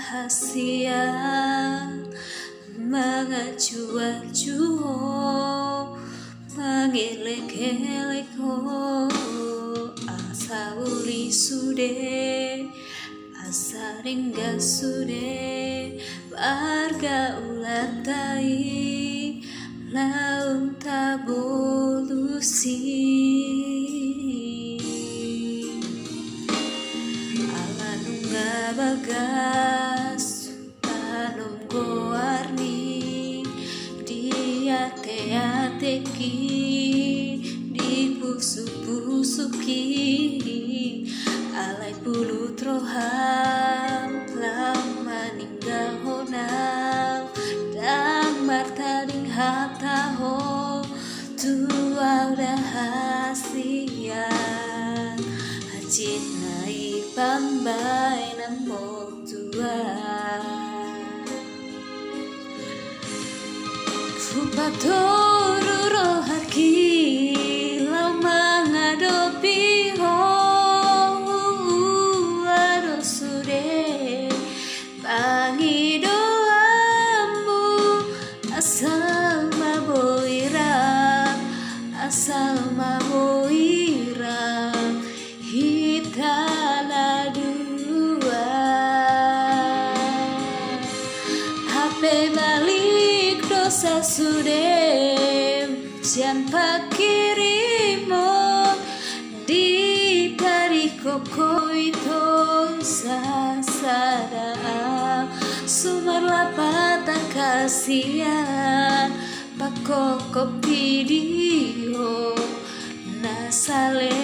rahasia mengacu-acu mengelek-elek asa uli sude asa ringga sude warga ulatai laung tabolusi ala nunga bagas tanum goarni dia teateki di pusuk-pusuki alai pulu troham lama ninggal honau dan martading hataho tua udah hasian hajin naik pambai namo tua Fupatoru rohaki lau mengadopi aro sude pangi doamu asal maboira hitala dua HP balik dosa sudem sian pakirimo di parikoko itu sasada sumar lapata kasihan pakoko video nasale